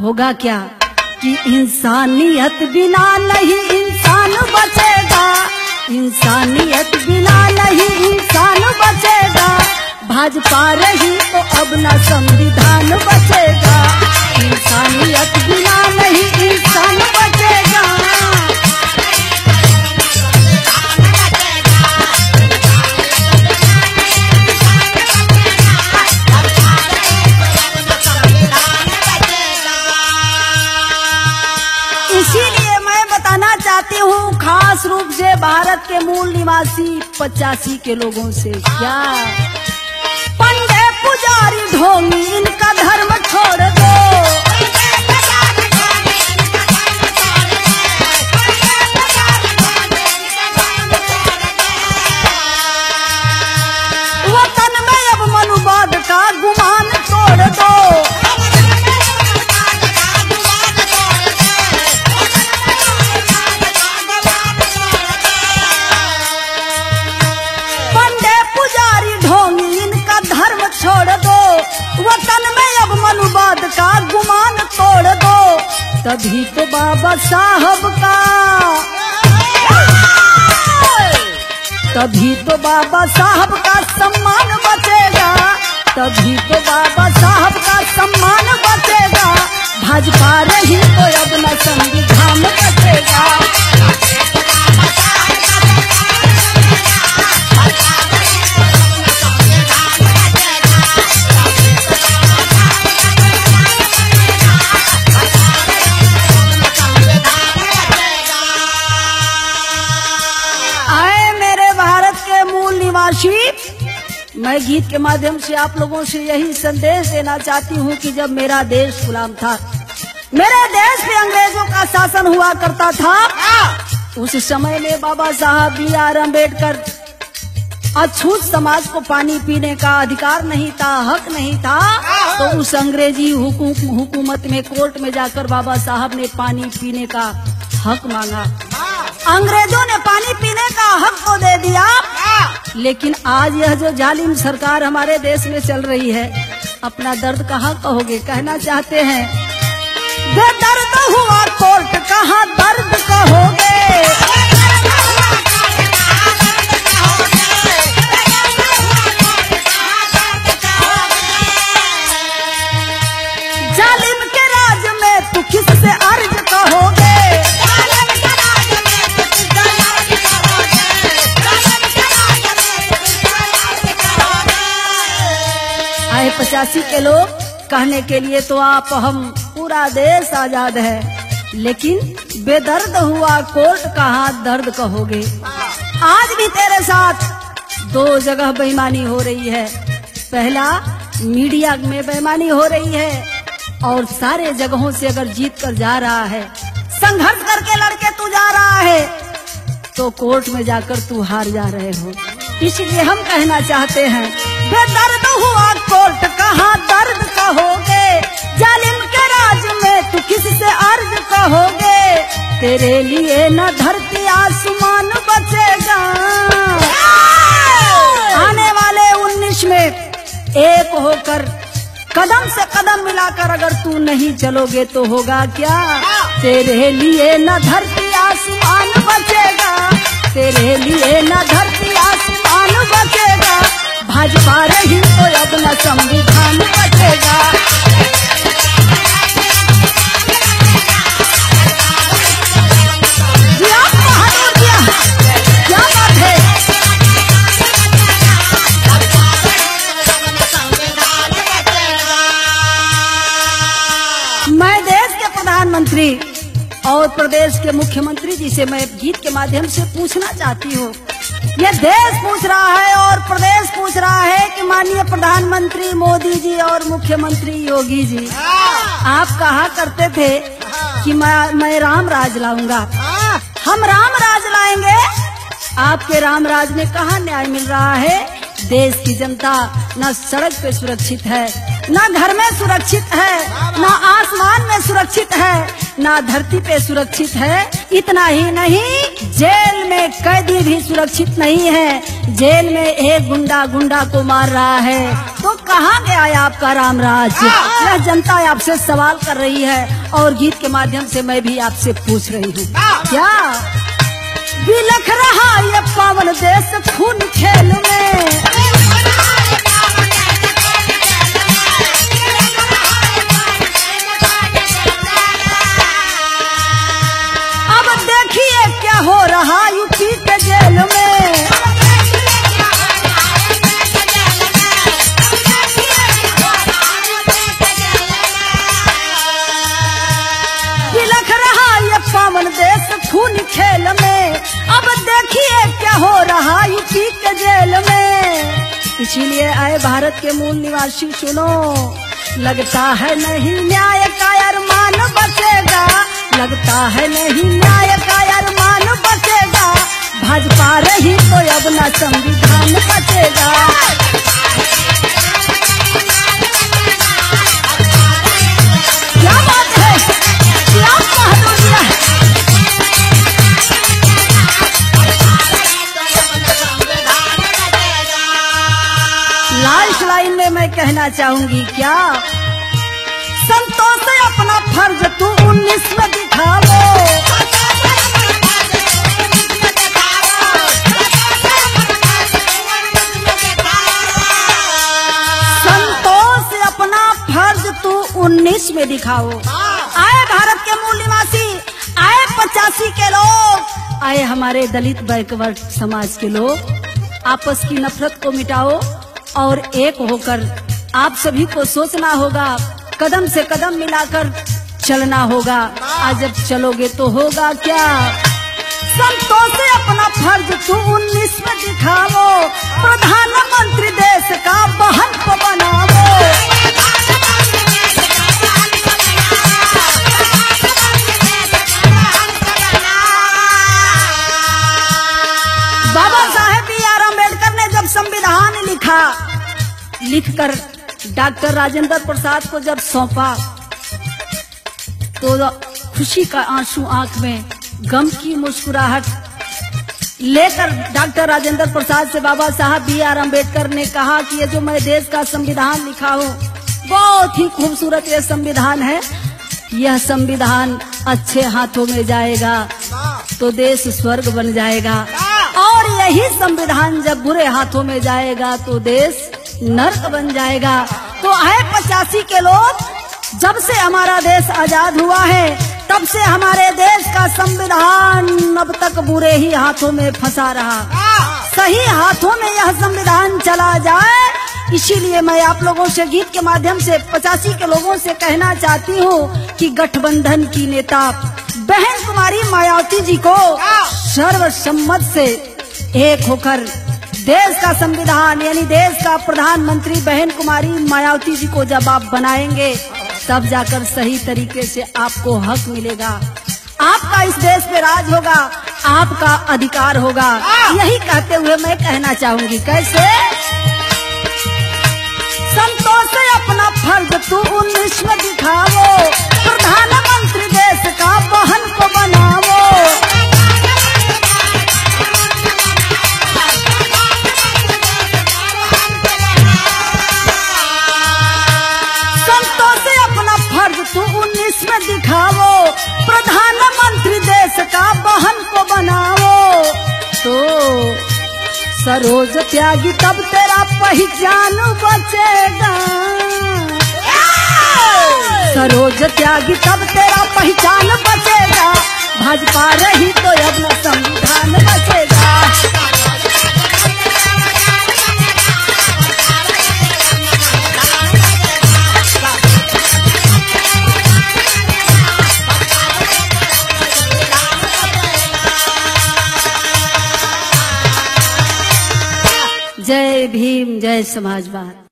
होगा क्या कि इंसानियत बिना नहीं इंसान बचेगा, इंसानियत बिना नहीं इंसान बचेगा। भाजपा रही तो अब न संविधान बचेगा, इंसानियत बिना नहीं इंसान बचेगा। इसीलिए मैं बताना चाहती हूँ खास रूप से भारत के मूल निवासी 85 के लोगों से, क्या पंडे पुजारी ढोंगी इनका धर्म छोड़ दो, वतन में अब मनुवाद का गुमान तोड़ दो। छोड़ दो वतन में अब मनुवाद का गुमान तोड़ दो, तभी तो बाबा साहब का, तभी तो बाबा साहब का सम्मान बचेगा, तभी तो बाबा साहब का सम्मान बचेगा। भाजपा रही तो अब न संविधान बचेगा। मैं गीत के माध्यम से आप लोगों से यही संदेश देना चाहती हूँ कि जब मेरा देश गुलाम था, मेरे देश पे अंग्रेजों का शासन हुआ करता था, उस समय में बाबा साहब B.R. अम्बेडकर अछूत समाज को पानी पीने का अधिकार नहीं था, हक नहीं था, तो उस अंग्रेजी हुकूमत में कोर्ट में जाकर बाबा साहब ने पानी पीने का हक मांगा। अंग्रेजों ने पानी पीने का हक तो दे दिया, लेकिन आज यह जो जालिम सरकार हमारे देश में चल रही है, अपना दर्द कहाँ कहोगे? कहना चाहते हैं बेदर्द हुआ कोर्ट कहाँ दर्द कहोगे, जालिम के राज में तू किससे अर्ज कहोगे, 85 के लोग कहने के लिए तो आप हम पूरा देश आजाद है, लेकिन बेदर्द हुआ कोर्ट कहाँ दर्द कहोगे। आज भी तेरे साथ 2 जगह बेईमानी हो रही है, पहला मीडिया में बेईमानी हो रही है, और सारे जगहों से अगर जीत कर जा रहा है, संघर्ष करके लड़के तू जा रहा है, तो कोर्ट में जाकर तू हार जा रहे हो। इसलिए हम कहना चाहते हैं बेदर्द हुआ कोर्ट कहाँ दर्द कहोगे, जालिम के राज में तू किससे अर्ज कहोगे, तेरे लिए न धरती आसमान बचेगा। आने वाले 19 में एक होकर कदम से कदम मिलाकर अगर तू नहीं चलोगे तो होगा क्या, तेरे लिए न धरती आसमान बचेगा, तेरे लिए न धरती आसमान बचेगा। भाजपा रही तो अब न संविधान बचेगा। क्या बात है। मैं देश के प्रधानमंत्री और प्रदेश के मुख्यमंत्री जी से मैं गीत के माध्यम से पूछना चाहती हूँ, ये देश पूछ रहा है और प्रदेश पूछ रहा है कि माननीय प्रधानमंत्री मोदी जी और मुख्यमंत्री योगी जी, आप कहा करते थे कि मैं राम राज लाऊंगा, हम राम राज लाएंगे। आपके राम राज में कहाँ न्याय मिल रहा है? देश की जनता न सड़क पे सुरक्षित है, न घर में सुरक्षित है, न आसमान में सुरक्षित है, ना धरती पे सुरक्षित है। इतना ही नहीं, जेल में कैदी भी सुरक्षित नहीं है। जेल में एक गुंडा गुंडा को मार रहा है, तो कहाँ गया आपका राम राज्य? यह जनता आपसे सवाल कर रही है और गीत के माध्यम से मैं भी आपसे पूछ रही हूँ, क्या बिलख रहा ये पावन देश खून खेल में? हो रहा यूपी के जेल में, बिलख रहा ये पावन देश खून खेल में। अब देखिए क्या हो रहा यूपी के जेल में। इसीलिए आए भारत के मूल निवासी सुनो, लगता है नहीं न्याय का अरमान बचेगा, लगता है नहीं न्याय का अरमान बचेगा। भाजपा रही तो अब न संविधान बचेगा। क्या बात है, क्या बहादुरी है। लास्ट लाइन में मैं कहना चाहूंगी, क्या संतोष अपना फर्ज तू 19 में दिखाओ। संतोष अपना फर्ज तू 19 में दिखाओ। आए भारत के मूल निवासी, आए 85 के लोग, आए हमारे दलित बैकवर्ड समाज के लोग, आपस की नफरत को मिटाओ और एक होकर आप सभी को सोचना होगा, कदम से कदम मिलाकर चलना होगा। आज जब चलोगे तो होगा क्या? संतोष से अपना फर्ज तू 19 में दिखाओ, प्रधानमंत्री देश का बहन को बनाओ। बाबा साहेब B.R. अम्बेडकर ने जब संविधान लिखा, लिखकर डॉक्टर राजेंद्र प्रसाद को जब सौंपा तो खुशी का आंसू आंख में, गम की मुस्कुराहट लेकर डॉक्टर राजेंद्र प्रसाद से बाबा साहब B.R. अम्बेडकर ने कहा कि ये जो मैं देश का संविधान लिखा हूँ, बहुत ही खूबसूरत ये संविधान है। यह संविधान अच्छे हाथों में जाएगा तो देश स्वर्ग बन जाएगा, और यही संविधान जब बुरे हाथों में जाएगा तो देश नर्क बन जाएगा। तो आए 85 के लोग, जब से हमारा देश आजाद हुआ है तब से हमारे देश का संविधान अब तक बुरे ही हाथों में फंसा रहा। सही हाथों में यह संविधान चला जाए, इसीलिए मैं आप लोगों से गीत के माध्यम से 85 के लोगों से कहना चाहती हूँ कि गठबंधन की नेता बहन कुमारी मायावती जी को सर्वसम्मत से एक होकर देश का संविधान यानी देश का प्रधानमंत्री बहन कुमारी मायावती जी को जब आप बनाएंगे, तब जाकर सही तरीके से आपको हक मिलेगा। आपका इस देश पे राज होगा, आपका अधिकार होगा। यही कहते हुए मैं कहना चाहूंगी, कैसे? संतोष से अपना फर्ज तू 19 में दिखाओ, प्रधानमंत्री देश का बहन को बनाओ। तू 19 में दिखाओ, प्रधानमंत्री देश का बहन को बनाओ। तो सरोज त्यागी तब तेरा पहचान बचेगा, सरोज त्यागी तब तेरा पहचान बचेगा। भाजपा रही तो अब न संविधान बचेगा। जय भीम, जय समाजवाद।